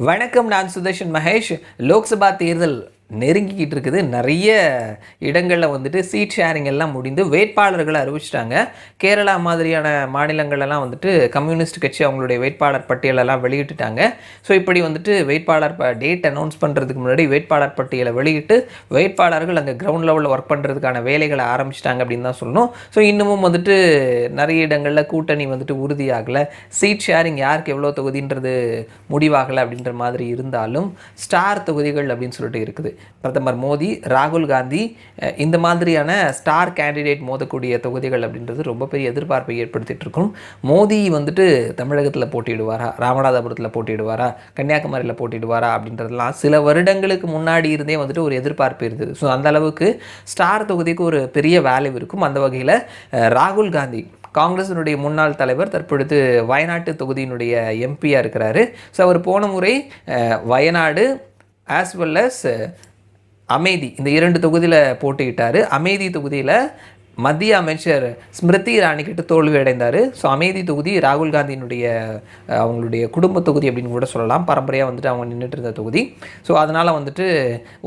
வணக்கம். நான் சுதர்ஷன் மகேஷ். லோக்சபா தேர்தல் நெருங்கிக்கிட்டு இருக்குது. நிறைய இடங்களில் வந்துட்டு சீட் ஷேரிங் எல்லாம் முடிந்து வேட்பாளர்களை அறிவிச்சிட்டாங்க. கேரளா மாதிரியான மாநிலங்களெல்லாம் வந்துட்டு கம்யூனிஸ்ட் கட்சி அவங்களுடைய வேட்பாளர் பட்டியலெல்லாம் வெளியிட்டுட்டாங்க. ஸோ இப்படி வந்துட்டு வேட்பாளர் டேட் அனௌன்ஸ் பண்ணுறதுக்கு முன்னாடி வேட்பாளர் பட்டியலை வெளியிட்டு வேட்பாளர்கள் அங்கே கிரவுண்ட் லெவலில் ஒர்க் பண்ணுறதுக்கான வேலைகளை ஆரம்பிச்சிட்டாங்க அப்படின்னு தான் சொல்லணும். ஸோ இன்னமும் வந்துட்டு நிறைய இடங்களில் கூட்டணி வந்துட்டு உறுதியாகலை. சீட் ஷேரிங் யாருக்கு எவ்வளோ தொகுதின்றது முடிவாகலை அப்படின்ற மாதிரி இருந்தாலும் ஸ்டார் தொகுதிகள் அப்படின்னு சொல்லிட்டு இருக்குது. பிரதமர் மோடி, ராகுல் காந்தி இந்த மாதிரியான ஸ்டார் கேண்டிடேட் மோதக்கூடிய தொகுதிகள் அப்படின்றது ரொம்ப பெரிய எதிர்பார்ப்பை ஏற்படுத்திட்டு இருக்கும். மோடி வந்துட்டு தமிழகத்தில் போட்டியிடுவாரா, ராமநாதபுரத்தில் போட்டியிடுவாரா, கன்னியாகுமரியில் போட்டியிடுவாரா அப்படின்றதுலாம் சில வருடங்களுக்கு முன்னாடி இருந்தே வந்துட்டு ஒரு எதிர்பார்ப்பு இருந்தது. ஸோ அந்த அளவுக்கு ஸ்டார் தொகுதிக்கு ஒரு பெரிய வேல்யூ இருக்கும். அந்த வகையில் ராகுல் காந்தி காங்கிரஸினுடைய முன்னாள் தலைவர் தற்பொழுது வயநாட்டு தொகுதியினுடைய எம்பியாக இருக்கிறாரு. ஸோ அவர் போன முறை Wayanad as well as Amethi இந்த 2 தொகுதியில் போட்டியிட்டார். அமேதி தொகுதியில் மத்திய அமைச்சர் ஸ்மிருதி இரானி கிட்ட தோல்வி அடைந்தார். ஸோ அமேதி தொகுதி ராகுல் காந்தியினுடைய அவங்களுடைய குடும்ப தொகுதி அப்படின்னு கூட சொல்லலாம். பரம்பரையாக வந்துட்டு அவங்க நின்றுட்டு இருந்த தொகுதி. ஸோ அதனால் வந்துட்டு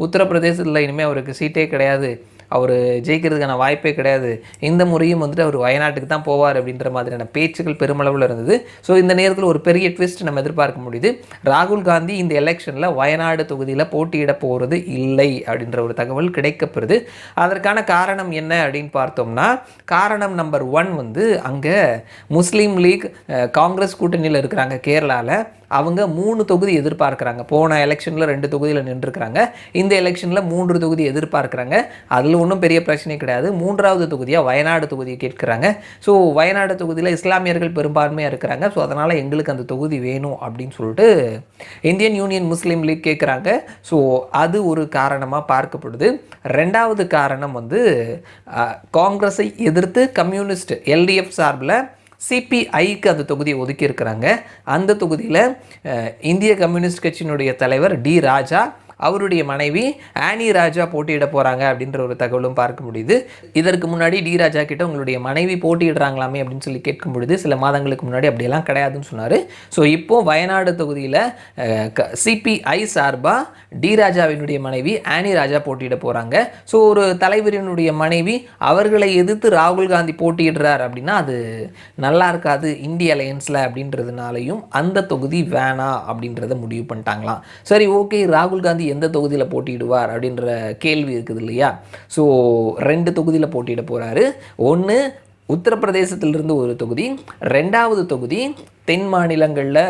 உத்தரப்பிரதேசத்தில் இனிமேல் அவருக்கு சீட்டே கிடையாது, அவர் ஜெயிக்கிறதுக்கான வாய்ப்பே கிடையாது, இந்த முறையும் வந்துட்டு அவர் வயநாட்டுக்கு தான் போவார் அப்படின்ற மாதிரியான பேச்சுக்கள் பெருமளவில் இருந்தது. ஸோ இந்த நேரத்தில் ஒரு பெரிய ட்விஸ்ட் நம்ம எதிர்பார்க்க முடியுது. ராகுல் காந்தி இந்த எலெக்ஷனில் வயநாடு தொகுதியில் போட்டியிட போகிறது இல்லை அப்படின்ற ஒரு தகவல் கிடைக்கப்பெறுது. அதற்கான காரணம் என்ன அப்படின்னு பார்த்தோம்னா, காரணம் நம்பர் 1 வந்து அங்கே முஸ்லீம் லீக் காங்கிரஸ் கூட்டணியில் இருக்கிறாங்க கேரளாவில். அவங்க 3 தொகுதி எதிர்பார்க்குறாங்க. போன எலெக்ஷனில் 2 தொகுதியில் நின்றுருக்கிறாங்க. இந்த எலெக்ஷனில் 3 தொகுதி எதிர்பார்க்குறாங்க. அதில் ஒன்றும் பெரிய பிரச்சனை கிடையாது. 3வது தொகுதியாக வயநாடு தொகுதியை கேட்குறாங்க. ஸோ வயநாடு தொகுதியில் இஸ்லாமியர்கள் பெரும்பான்மையாக இருக்கிறாங்க. ஸோ அதனால் எங்களுக்கு அந்த தொகுதி வேணும் அப்படின்னு சொல்லிட்டு இந்தியன் யூனியன் முஸ்லீம் லீக் கேட்குறாங்க. ஸோ அது ஒரு காரணமாக பார்க்கப்படுது. 2வது காரணம் வந்து காங்கிரஸை எதிர்த்து கம்யூனிஸ்ட் எல்டிஎஃப் சார்பில் சிபிஐக்கு அந்த தொகுதியை ஒதுக்கி இருக்கிறாங்க. அந்த தொகுதியில் இந்திய கம்யூனிஸ்ட் கட்சியினுடைய தலைவர் டி ராஜா, அவருடைய மனைவி ஆனி ராஜா போட்டியிட போகிறாங்க அப்படின்ற ஒரு தகவலும் பார்க்க முடியுது. இதற்கு முன்னாடி டி ராஜா கிட்ட உங்களுடைய மனைவி போட்டியிடுறாங்களாமே அப்படின்னு சொல்லி கேட்கும் பொழுது சில மாதங்களுக்கு முன்னாடி அப்படியெல்லாம் கிடையாதுன்னு சொன்னார். ஸோ இப்போது வயநாடு தொகுதியில் சிபிஐ சார்பாக டி ராஜாவினுடைய மனைவி ஆனி ராஜா போட்டியிட போகிறாங்க. ஸோ ஒரு தலைவரினுடைய மனைவி அவர்களை எதிர்த்து ராகுல் காந்தி போட்டியிடுறார் அப்படின்னா அது நல்லா இருக்காது இந்திய அலையன்ஸில் அப்படின்றதுனாலையும் அந்த தொகுதி வேணாம் அப்படின்றத முடிவு பண்ணிட்டாங்களாம். சரி, ஓகே, ராகுல் காந்தி எந்த தொகுதியில் போட்டியிடுவார் அப்படின்ற கேள்வி இருக்குது இல்லையா? ஸோ 2 தொகுதியில் போட்டியிட போகிறாரு. ஒன்று உத்தரப்பிரதேசத்திலிருந்து ஒரு தொகுதி, 2வது தொகுதி தென் மாநிலங்களில்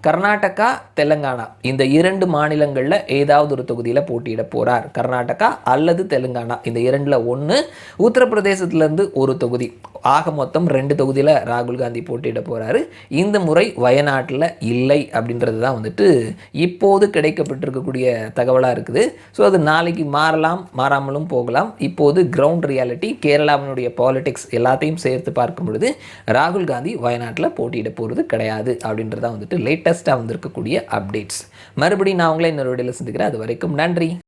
கர்நாடகா, தெலுங்கானா இந்த 2 மாநிலங்களில் ஏதாவது ஒரு தொகுதியில் போட்டியிட போகிறார். கர்நாடகா அல்லது தெலுங்கானா இந்த 2ல் ஒன்று. உத்தரப்பிரதேசத்திலேருந்து ஒரு தொகுதி. ஆக மொத்தம் 2 தொகுதியில் ராகுல் காந்தி போட்டியிட போகிறாரு. இந்த முறை வயநாட்டில் இல்லை அப்படின்றது தான் வந்துட்டு இப்போது கிடைக்கப்பட்டிருக்கக்கூடிய தகவலாக இருக்குது. ஸோ அது நாளைக்கு மாறலாம், மாறாமலும் போகலாம். இப்போது கிரவுண்ட் ரியாலிட்டி, கேரளாவினுடைய பாலிடிக்ஸ் எல்லாத்தையும் சேர்த்து பார்க்கும் பொழுது ராகுல் காந்தி வயநாட்டில் போட்டியிட போகிறது கிடையாது அப்படின்றதான் வந்துட்டு லேட்டஸ்ட்டாக வந்திருக்கக்கூடிய அப்டேட்ஸ். மறுபடியும் நான் உங்களை இன்னொரு வீடியோவில் சந்திக்கிறேன். அது வரைக்கும் நன்றி.